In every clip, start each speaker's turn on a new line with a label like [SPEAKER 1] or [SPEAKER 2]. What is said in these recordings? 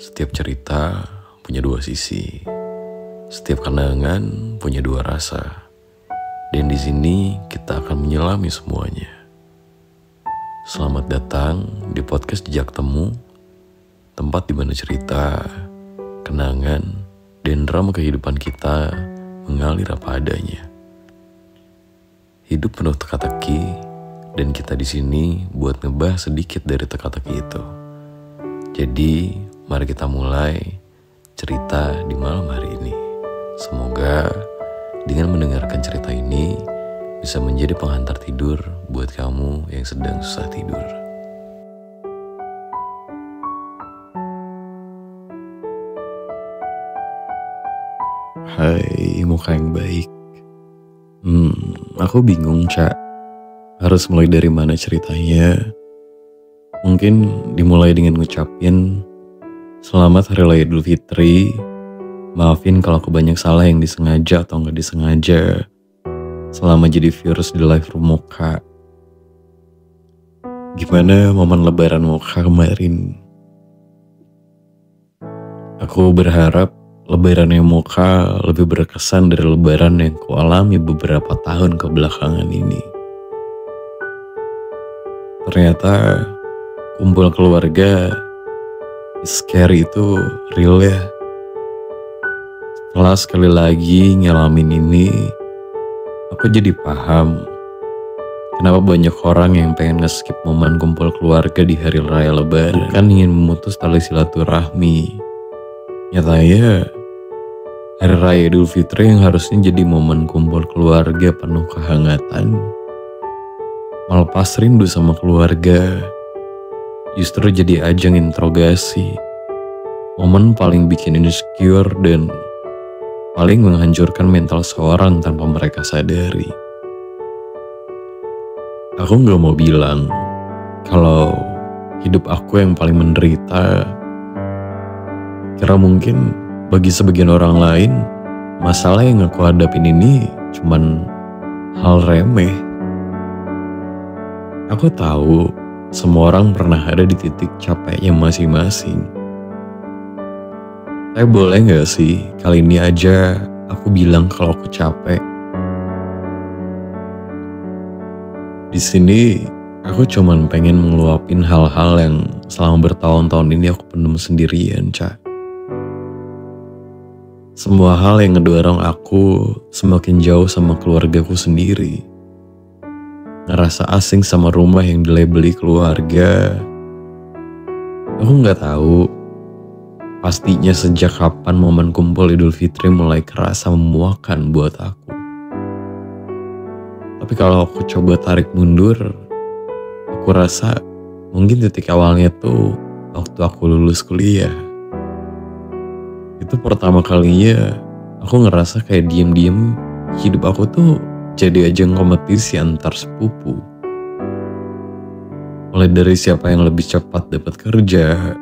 [SPEAKER 1] Setiap cerita punya dua sisi. Setiap kenangan punya dua rasa. Dan di sini kita akan menyelami semuanya. Selamat datang di podcast Jejak Temu, tempat di mana cerita, kenangan, dan drama kehidupan kita mengalir apa adanya. Hidup penuh teka-teki, dan kita di sini buat ngebahas sedikit dari teka-teki itu. Jadi, mari kita mulai cerita di malam hari ini. Semoga dengan mendengarkan cerita ini bisa menjadi penghantar tidur buat kamu yang sedang susah tidur.
[SPEAKER 2] Hai muka yang baik. Aku bingung, Cak. Harus mulai dari mana ceritanya? Mungkin dimulai dengan ngucapin selamat Hari Raya Idul Fitri. Maafin kalau aku banyak salah yang disengaja atau nggak disengaja selama jadi viewers di live room Mocha. Gimana momen lebaran Mocha kemarin? Aku berharap lebarannya Mocha lebih berkesan dari lebaran yang kualami beberapa tahun kebelakangan ini. Ternyata kumpul keluarga scary itu real ya. Setelah sekali lagi ngalamin ini, aku jadi paham kenapa banyak orang yang pengen nge-skip momen kumpul keluarga di hari raya lebaran. Bukan ingin memutus tali silaturahmi. Nyatanya, hari raya Idul Fitri yang harusnya jadi momen kumpul keluarga penuh kehangatan, melepas rindu sama keluarga, justru jadi ajang interogasi. Momen paling bikin insecure dan paling menghancurkan mental seorang tanpa mereka sadari. Aku gak mau bilang kalau hidup aku yang paling menderita, karena mungkin bagi sebagian orang lain, masalah yang aku hadapin ini cuman hal remeh. Aku tahu semua orang pernah ada di titik capeknya masing-masing. Tapi boleh gak sih kali ini aja aku bilang kalau aku capek? Di sini aku cuman pengen ngeluapin hal-hal yang selama bertahun-tahun ini aku pendam sendirian, Cak. Semua hal yang ngedorong aku semakin jauh sama keluargaku sendiri. Ngerasa asing sama rumah yang dilabeli keluarga. Aku gak tahu pastinya sejak kapan momen kumpul Idul Fitri mulai kerasa memuakan buat aku. Tapi kalau aku coba tarik mundur, aku rasa mungkin titik awalnya tuh waktu aku lulus kuliah. Itu pertama kalinya aku ngerasa kayak diem-diem hidup aku tuh jadi ajang kompetisi antar sepupu. Mulai dari siapa yang lebih cepat dapat kerja,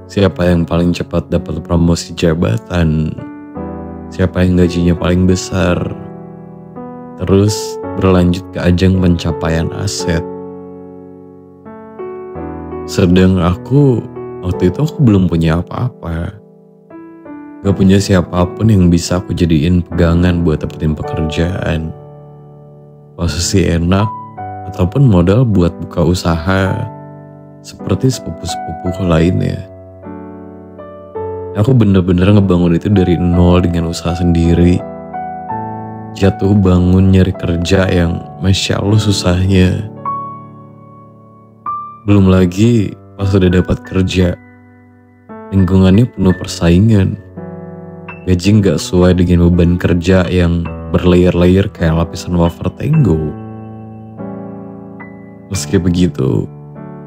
[SPEAKER 2] siapa yang paling cepat dapat promosi jabatan, siapa yang gajinya paling besar, terus berlanjut ke ajang pencapaian aset. Sedang aku waktu itu belum punya apa-apa. Gak punya siapapun yang bisa aku jadiin pegangan buat dapetin pekerjaan, posisi enak, ataupun modal buat buka usaha seperti sepupu-sepupuku lainnya. Aku bener-bener ngebangun itu dari nol dengan usaha sendiri. Jatuh bangun nyari kerja yang Masya Allah susahnya. Belum lagi pas udah dapat kerja, lingkungannya penuh persaingan. Gaji gak sesuai dengan beban kerja yang berlayer-layer kayak lapisan wafer Tango. Meski begitu,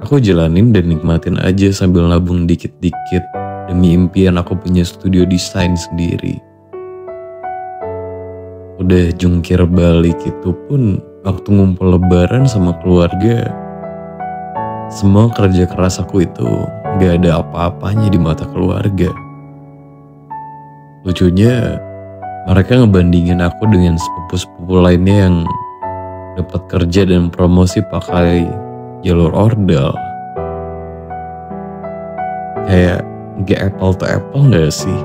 [SPEAKER 2] aku jalanin dan nikmatin aja sambil nabung dikit-dikit demi impian aku punya studio desain sendiri. Udah jungkir balik itu pun waktu ngumpul lebaran sama keluarga, semua kerja keras aku itu gak ada apa-apanya di mata keluarga. Lucunya, mereka ngebandingin aku dengan sepupu-sepupu lainnya yang dapat kerja dan promosi pakai jalur ordal. Kayak Gak apple to apple gak sih?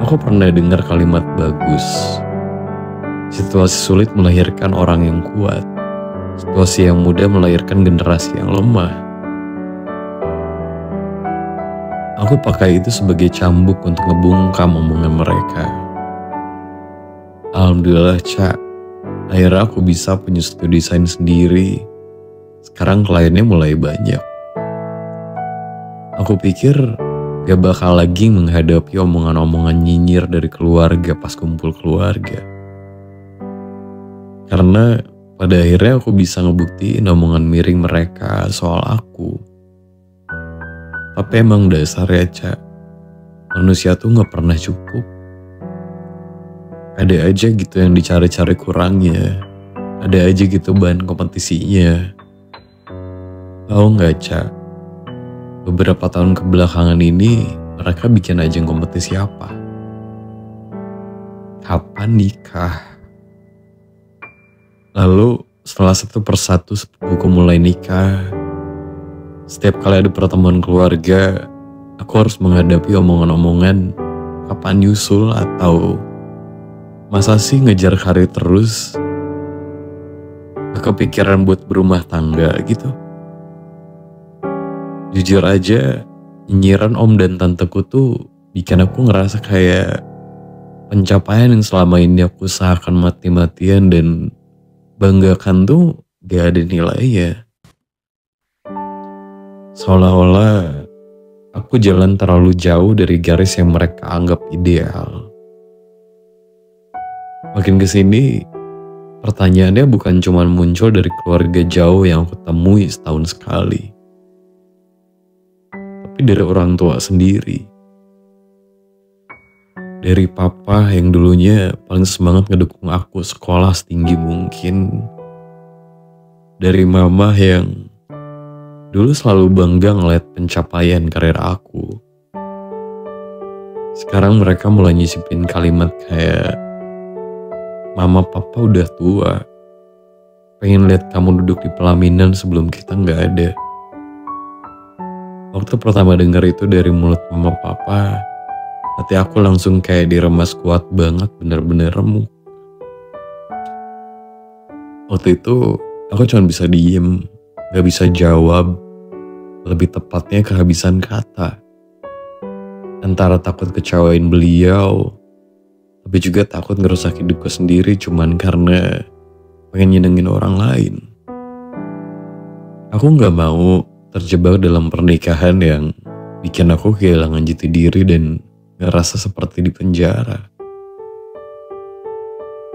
[SPEAKER 2] Aku pernah dengar kalimat bagus. Situasi sulit melahirkan orang yang kuat. Situasi yang mudah melahirkan generasi yang lemah. Aku pakai itu sebagai cambuk untuk ngebungkam omongan mereka. Alhamdulillah, Cak. Akhirnya aku bisa punya studio desain sendiri. Sekarang kliennya mulai banyak. Aku pikir gak bakal lagi menghadapi omongan-omongan nyinyir dari keluarga pas kumpul keluarga. Karena pada akhirnya aku bisa ngebuktiin omongan miring mereka soal aku. Tapi emang dasar ya, Cak. Manusia tuh gak pernah cukup. Ada aja gitu yang dicari-cari kurangnya. Ada aja gitu bahan kompetisinya. Tahu gak, Cak? Beberapa tahun kebelakangan ini mereka bikin ajang kompetisi apa? Kapan nikah? Lalu setelah satu persatu sepupuku mulai nikah, setiap kali ada pertemuan keluarga, aku harus menghadapi omongan-omongan kapan nyusul atau masa sih ngejar karir terus, gak kepikiran buat berumah tangga gitu. Jujur aja, nyinyiran om dan tanteku tuh bikin aku ngerasa kayak pencapaian yang selama ini aku usahakan mati-matian dan banggakan tuh gak ada nilainya. Seolah-olah aku jalan terlalu jauh dari garis yang mereka anggap ideal. Makin kesini, pertanyaannya bukan cuma muncul dari keluarga jauh yang aku temui setahun sekali. Tapi dari orang tua sendiri. Dari papa yang dulunya paling semangat ngedukung aku sekolah setinggi mungkin. Dari mama yang dulu selalu bangga ngeliat pencapaian karir aku. Sekarang mereka mulai nyisipin kalimat kayak, "Mama papa udah tua, pengen lihat kamu duduk di pelaminan sebelum kita gak ada." Waktu pertama dengar itu dari mulut mama papa, hati aku langsung kayak diremas kuat banget, bener-bener remuk. Waktu itu aku cuma bisa diem, gak bisa jawab, lebih tepatnya kehabisan kata. Antara takut kecewain beliau, tapi juga takut ngerusak hidupku sendiri cuman karena pengen nyenengin orang lain. Aku gak mau terjebak dalam pernikahan yang bikin aku kehilangan jati diri dan ngerasa seperti di penjara.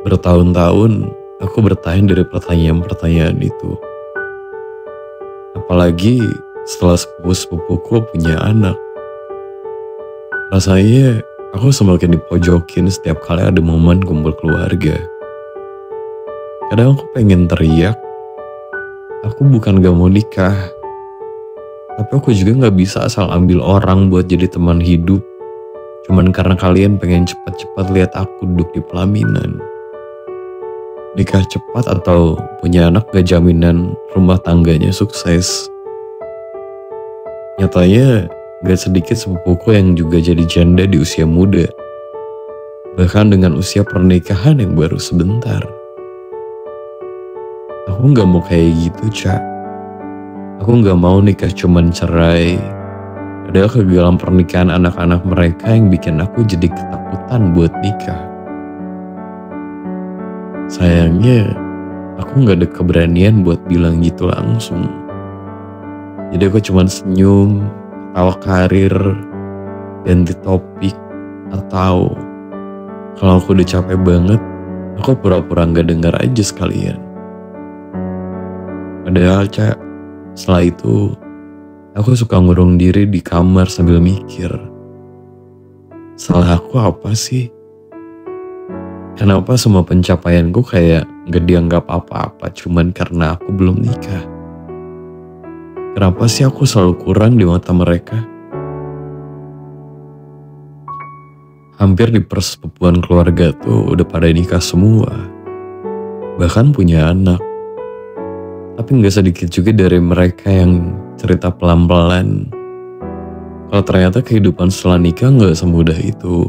[SPEAKER 2] Bertahun-tahun aku bertahan dari pertanyaan-pertanyaan itu. Apalagi setelah sepupu-sepupuku punya anak. Rasanya aku semakin dipojokin setiap kali ada momen kumpul keluarga. Kadang aku pengen teriak, aku bukan gak mau nikah. Tapi aku juga gak bisa asal ambil orang buat jadi teman hidup. Cuman karena kalian pengen cepat-cepat lihat aku duduk di pelaminan. Nikah cepat atau punya anak gak jaminan rumah tangganya sukses. Nyatanya gak sedikit sepupuku yang juga jadi janda di usia muda. Bahkan dengan usia pernikahan yang baru sebentar. Aku gak mau kayak gitu, Cak. Aku gak mau nikah cuman cerai. Padahal kegagalan pernikahan anak-anak mereka yang bikin aku jadi ketakutan buat nikah. Sayangnya, aku gak ada keberanian buat bilang gitu langsung. Jadi aku cuman senyum, ketawa karir, ganti topik, atau kalau aku udah capek banget, aku pura-pura gak dengar aja sekalian. Padahal, Cak, setelah itu aku suka ngurung diri di kamar sambil mikir, salah aku apa sih? Kenapa semua pencapaianku kayak gak dianggap apa-apa cuman karena aku belum nikah? Kenapa sih aku selalu kurang di mata mereka? Hampir di persepupuan keluarga tuh udah pada nikah semua. Bahkan punya anak. Tapi gak sedikit juga dari mereka yang cerita pelan-pelan kalau ternyata kehidupan setelah nikah gak semudah itu.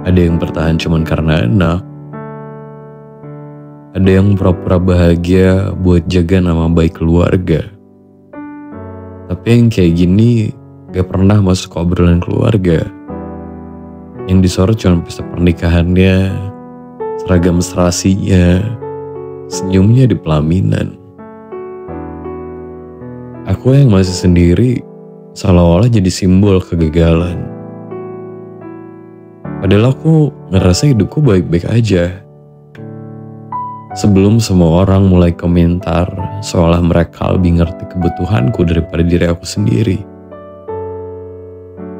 [SPEAKER 2] Ada yang bertahan cuman karena anak. Ada yang pura-pura bahagia buat jaga nama baik keluarga. Tapi yang kayak gini gak pernah masuk ke obrolan keluarga. Yang disorot cuma pesta pernikahannya, seragam serasinya, senyumnya di pelaminan. Aku yang masih sendiri seolah-olah jadi simbol kegagalan. Padahal aku ngerasa hidupku baik-baik aja. Sebelum semua orang mulai komentar seolah mereka lebih ngerti kebutuhanku daripada diri aku sendiri.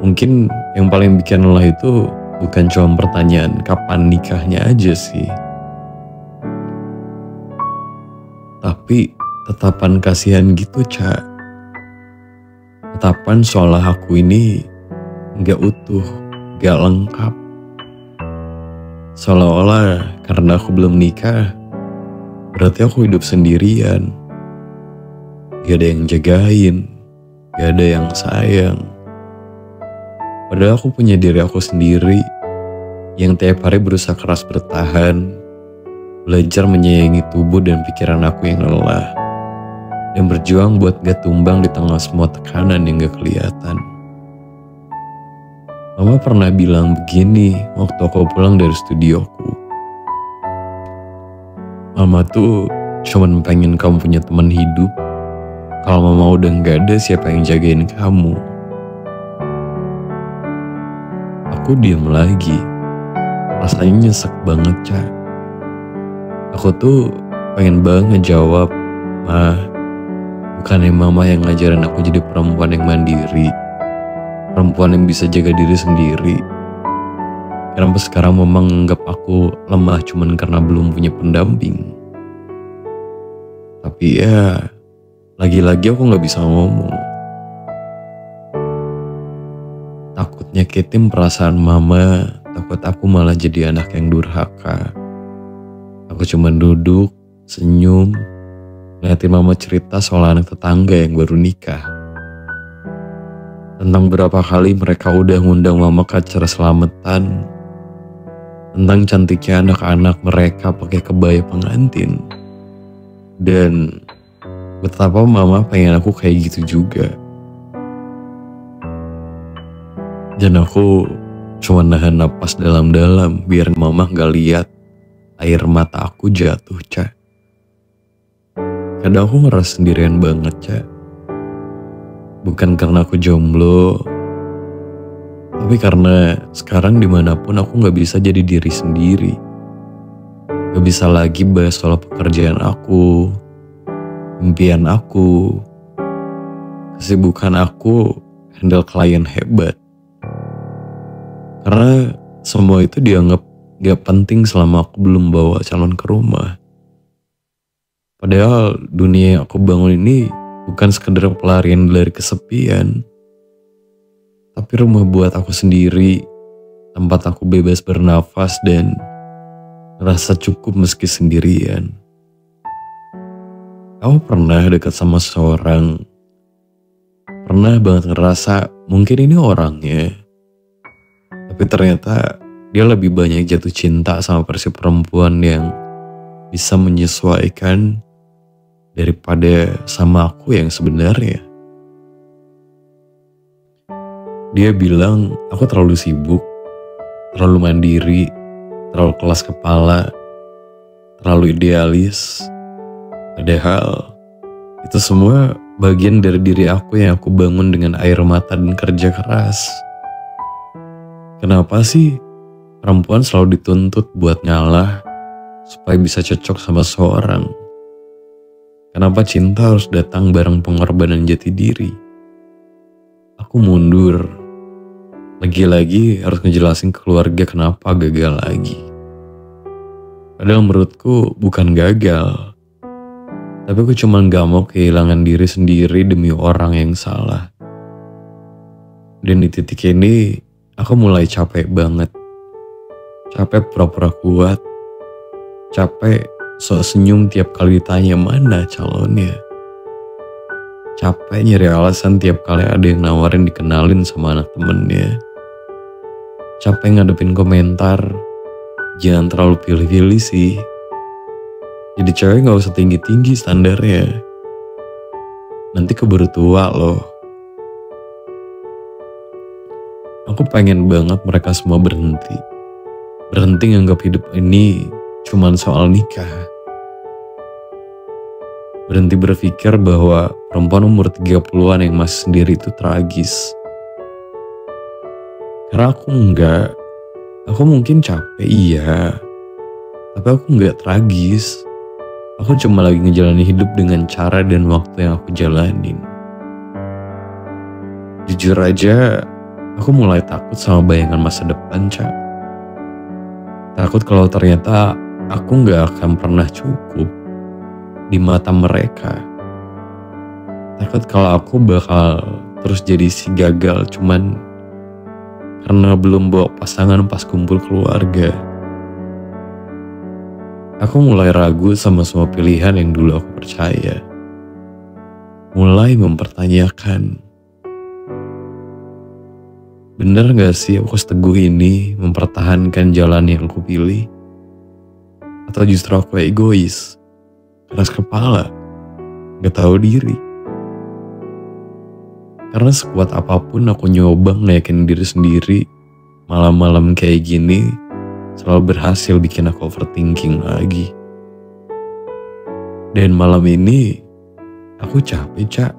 [SPEAKER 2] Mungkin yang paling bikin lelah itu bukan cuma pertanyaan kapan nikahnya aja sih. Tapi tatapan kasihan gitu, Ca. Tatapan seolah aku ini gak utuh, gak lengkap. Seolah-olah karena aku belum nikah, berarti aku hidup sendirian. Gak ada yang jagain, gak ada yang sayang. Padahal aku punya diri aku sendiri yang tiap hari berusaha keras bertahan, belajar menyayangi tubuh dan pikiran aku yang lelah, dan berjuang buat gak tumbang di tengah semua tekanan yang gak kelihatan. Mama pernah bilang begini waktu aku pulang dari studioku. Mama tuh cuman pengen kamu punya teman hidup. Kalau mama udah gak ada, siapa yang jagain kamu? Aku diam lagi. Rasanya nyesek banget, Ca. Aku tuh pengen banget jawab, Ma, bukannya mama yang ngajarin aku jadi perempuan yang mandiri, perempuan yang bisa jaga diri sendiri. Kenapa sekarang mama menganggap aku lemah cuman karena belum punya pendamping? Tapi ya, lagi-lagi aku gak bisa ngomong. Takut nyakitin perasaan mama, takut aku malah jadi anak yang durhaka. Aku cuma duduk, senyum, ngeliatin mama cerita soal anak tetangga yang baru nikah. Tentang berapa kali mereka udah ngundang mama ke acara selamatan. Tentang cantiknya anak-anak mereka pakai kebaya pengantin. Dan betapa mama pengen aku kayak gitu juga. Dan aku cuma nahan napas dalam-dalam biar mama gak lihat air mata aku jatuh, Ca. Kadang aku ngerasa sendirian banget, Ca. Bukan karena aku jomblo, tapi karena sekarang dimanapun aku gak bisa jadi diri sendiri. Gak bisa lagi bahas soal pekerjaan aku, impian aku, kesibukan aku, handle klien hebat. Karena semua itu dianggap gak penting selama aku belum bawa calon ke rumah. Padahal dunia yang aku bangun ini bukan sekedar pelarian dari kesepian, tapi rumah buat aku sendiri, tempat aku bebas bernafas dan ngerasa cukup meski sendirian. Aku pernah dekat sama seseorang, pernah banget ngerasa mungkin ini orangnya. Tapi ternyata dia lebih banyak jatuh cinta sama versi perempuan yang bisa menyesuaikan daripada sama aku yang sebenarnya. Dia bilang aku terlalu sibuk, terlalu mandiri, terlalu keras kepala, terlalu idealis. Padahal itu semua bagian dari diri aku yang aku bangun dengan air mata dan kerja keras. Kenapa sih perempuan selalu dituntut buat ngalah supaya bisa cocok sama seorang? Kenapa cinta harus datang bareng pengorbanan jati diri? Aku mundur. Lagi-lagi harus ngejelasin ke keluarga kenapa gagal lagi. Padahal menurutku bukan gagal. Tapi aku cuma gak mau kehilangan diri sendiri demi orang yang salah. Dan di titik ini, aku mulai capek banget. Capek pura-pura kuat. Capek sok senyum tiap kali ditanya mana calonnya. Capek nyari alasan tiap kali ada yang nawarin dikenalin sama anak temennya. Capek ngadepin komentar, jangan terlalu pilih-pilih sih. Jadi cewek gak usah tinggi-tinggi standarnya. Nanti keburu tua loh. Aku pengen banget mereka semua berhenti. Berhenti nganggap hidup ini cuman soal nikah. Berhenti berpikir bahwa perempuan umur 30-an yang masih sendiri itu tragis. Karena aku enggak. Aku mungkin capek, iya. Tapi aku enggak tragis. Aku cuma lagi ngejalanin hidup dengan cara dan waktu yang aku jalanin. Jujur aja, aku mulai takut sama bayangan masa depan, Ca. Takut kalau ternyata aku enggak akan pernah cukup di mata mereka. Takut kalau aku bakal terus jadi si gagal cuman karena belum bawa pasangan pas kumpul keluarga. Aku mulai ragu sama semua pilihan yang dulu aku percaya. Mulai mempertanyakan, bener gak sih aku seteguh ini mempertahankan jalan yang aku pilih? Atau justru aku egois, keras kepala, gak tahu diri? Karena sekuat apapun aku nyoba ngeyakin diri sendiri, malam-malam kayak gini selalu berhasil bikin aku overthinking lagi. Dan malam ini aku capek, Cak.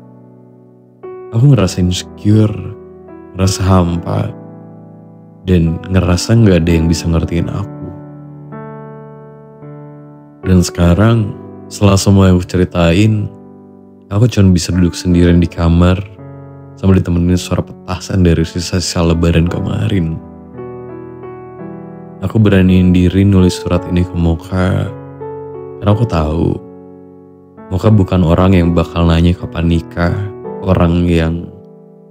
[SPEAKER 2] Aku ngerasa insecure, ngerasa hampa, dan ngerasa gak ada yang bisa ngertiin aku. Dan sekarang setelah semua yang aku ceritain, aku cuma bisa duduk sendirian di kamar sambil ditemenin suara petasan dari sisa-sisa lebaran kemarin. Aku beraniin diri nulis surat ini ke Mocha, karena aku tahu Mocha bukan orang yang bakal nanya kapan nikah, orang yang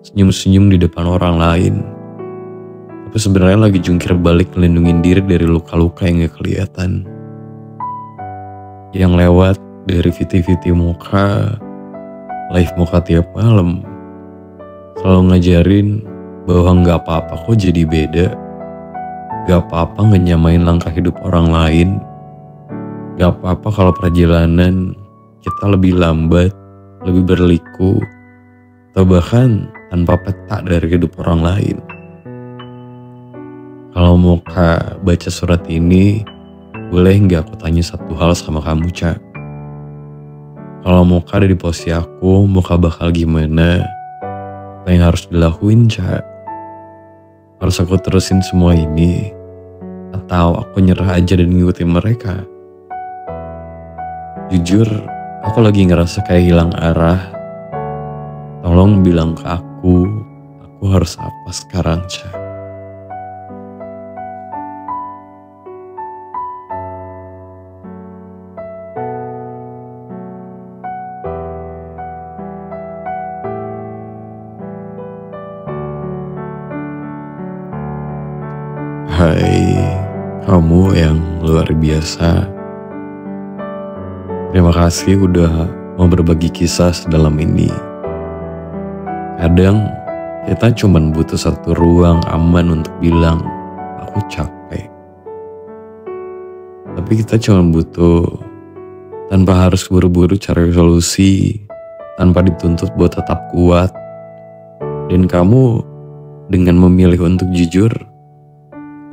[SPEAKER 2] senyum-senyum di depan orang lain, tapi sebenarnya lagi jungkir balik ngelindungin diri dari luka-luka yang gak kelihatan. Yang lewat dari VT-VT Mocha, live Mocha tiap malam, selalu ngajarin bahwa gak apa-apa kok jadi beda. Gak apa-apa ngenyamain langkah hidup orang lain. Gak apa-apa kalau perjalanan kita lebih lambat, lebih berliku, atau bahkan tanpa peta dari hidup orang lain. Kalau Mocha baca surat ini, boleh gak aku tanya satu hal sama kamu, Ca? Kalau Mocha ada di posisi aku, Mocha bakal gimana? Apa yang harus dilakuin, Ca? Harus aku terusin semua ini? Atau aku nyerah aja dan ngikutin mereka? Jujur, aku lagi ngerasa kayak hilang arah. Tolong bilang ke aku harus apa sekarang, Ca? Hai, kamu yang luar biasa. Terima kasih udah mau berbagi kisah sedalam ini. Kadang kita cuman butuh satu ruang aman untuk bilang, aku capek. Tapi kita cuman butuh tanpa harus buru-buru cari solusi, tanpa dituntut buat tetap kuat. Dan kamu dengan memilih untuk jujur,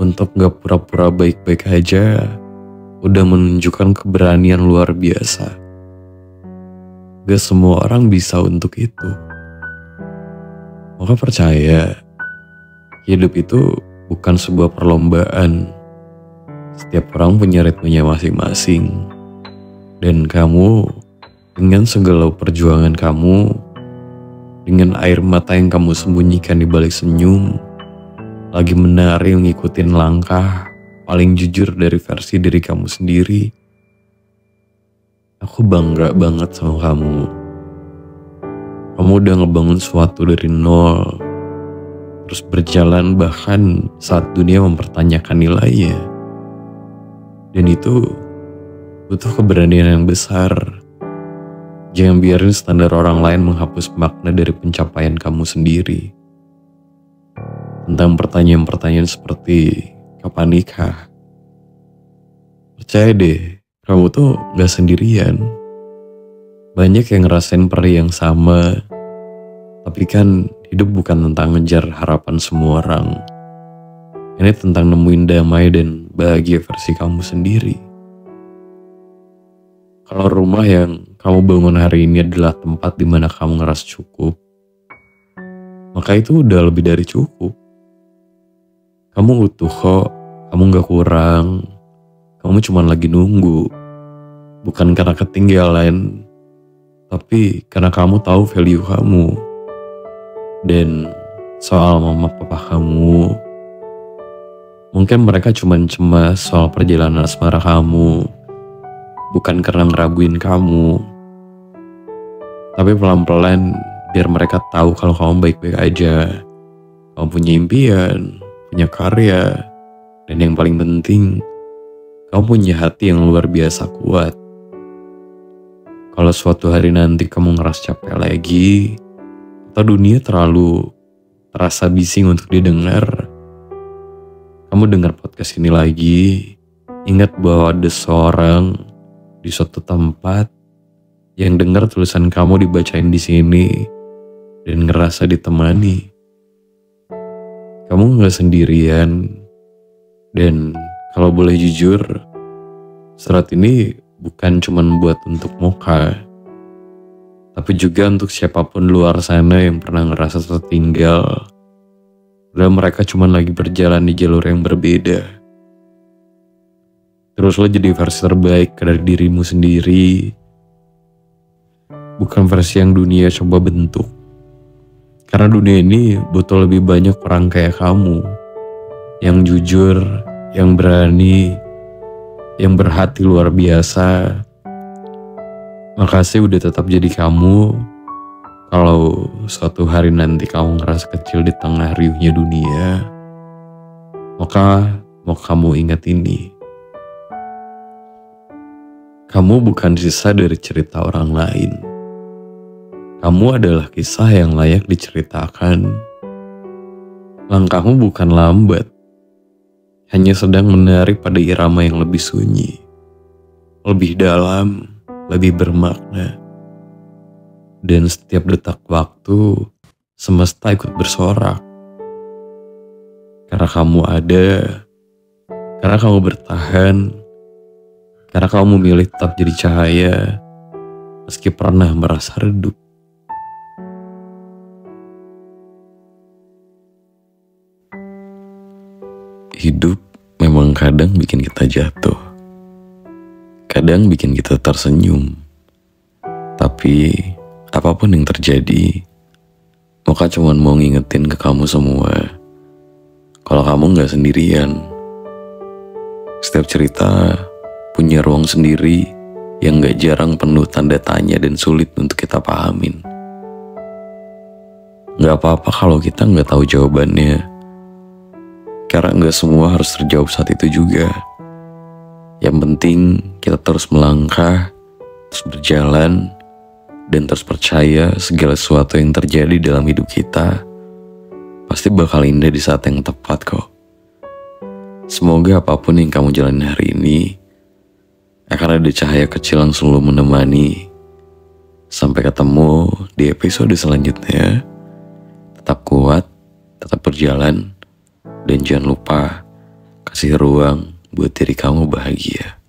[SPEAKER 2] untuk gak pura-pura baik-baik aja, udah menunjukkan keberanian luar biasa. Gak semua orang bisa untuk itu. Maka percaya, hidup itu bukan sebuah perlombaan. Setiap orang punya ritmenya masing-masing. Dan kamu, dengan segala perjuangan kamu, dengan air mata yang kamu sembunyikan di balik senyum, lagi menari ngikutin langkah paling jujur dari versi diri kamu sendiri. Aku bangga banget sama kamu. Kamu udah ngebangun sesuatu dari nol, terus berjalan bahkan saat dunia mempertanyakan nilainya. Dan itu butuh keberanian yang besar. Jangan biarin standar orang lain menghapus makna dari pencapaian kamu sendiri. Tentang pertanyaan-pertanyaan seperti, kapan nikah? Percaya deh, kamu tuh gak sendirian. Banyak yang ngerasain perih yang sama. Tapi kan hidup bukan tentang ngejar harapan semua orang. Ini tentang nemuin damai dan bahagia versi kamu sendiri. Kalau rumah yang kamu bangun hari ini adalah tempat di mana kamu ngerasa cukup, maka itu udah lebih dari cukup. Kamu utuh kok, kamu gak kurang. Kamu cuma lagi nunggu. Bukan karena ketinggalan, tapi karena kamu tahu value kamu. Dan soal mama papa kamu, mungkin mereka cuma cemas soal perjalanan asmara kamu. Bukan karena ngeraguin kamu, tapi pelan-pelan biar mereka tahu kalau kamu baik-baik aja. Kamu punya impian, punya karya, dan yang paling penting, kamu punya hati yang luar biasa kuat. Kalau suatu hari nanti kamu ngerasa capek lagi, atau dunia terlalu terasa bising untuk didengar, kamu dengar podcast ini lagi, ingat bahwa ada seorang di suatu tempat yang dengar tulisan kamu dibacain di sini dan ngerasa ditemani. Kamu gak sendirian. Dan kalau boleh jujur, surat ini bukan cuma buat untuk Mocha, tapi juga untuk siapapun luar sana yang pernah ngerasa tertinggal dan mereka cuma lagi berjalan di jalur yang berbeda. Terus lo jadi versi terbaik dari dirimu sendiri, bukan versi yang dunia coba bentuk. Karena dunia ini butuh lebih banyak orang kayak kamu, yang jujur, yang berani, yang berhati luar biasa. Makasih udah tetap jadi kamu. Kalau suatu hari nanti kamu ngerasa kecil di tengah riuhnya dunia, maka mau kamu ingat ini. Kamu bukan sisa dari cerita orang lain. Kamu adalah kisah yang layak diceritakan. Langkahmu bukan lambat, hanya sedang menari pada irama yang lebih sunyi, lebih dalam, lebih bermakna. Dan setiap detak waktu, semesta ikut bersorak. Karena kamu ada, karena kamu bertahan, karena kamu memilih tetap jadi cahaya, meski pernah merasa redup.
[SPEAKER 1] Hidup memang kadang bikin kita jatuh, kadang bikin kita tersenyum. Tapi apapun yang terjadi, Mocha cuma mau ngingetin ke kamu semua, kalau kamu gak sendirian. Setiap cerita punya ruang sendiri yang gak jarang penuh tanda tanya dan sulit untuk kita pahamin. Gak apa-apa kalau kita gak tahu jawabannya, karena gak semua harus terjawab saat itu juga. Yang penting kita terus melangkah, terus berjalan, dan terus percaya segala sesuatu yang terjadi dalam hidup kita pasti bakal indah di saat yang tepat kok. Semoga apapun yang kamu jalani hari ini akan ada cahaya kecil yang selalu menemani. Sampai ketemu di episode selanjutnya. Tetap kuat, tetap berjalan, dan jangan lupa kasih ruang buat diri kamu bahagia.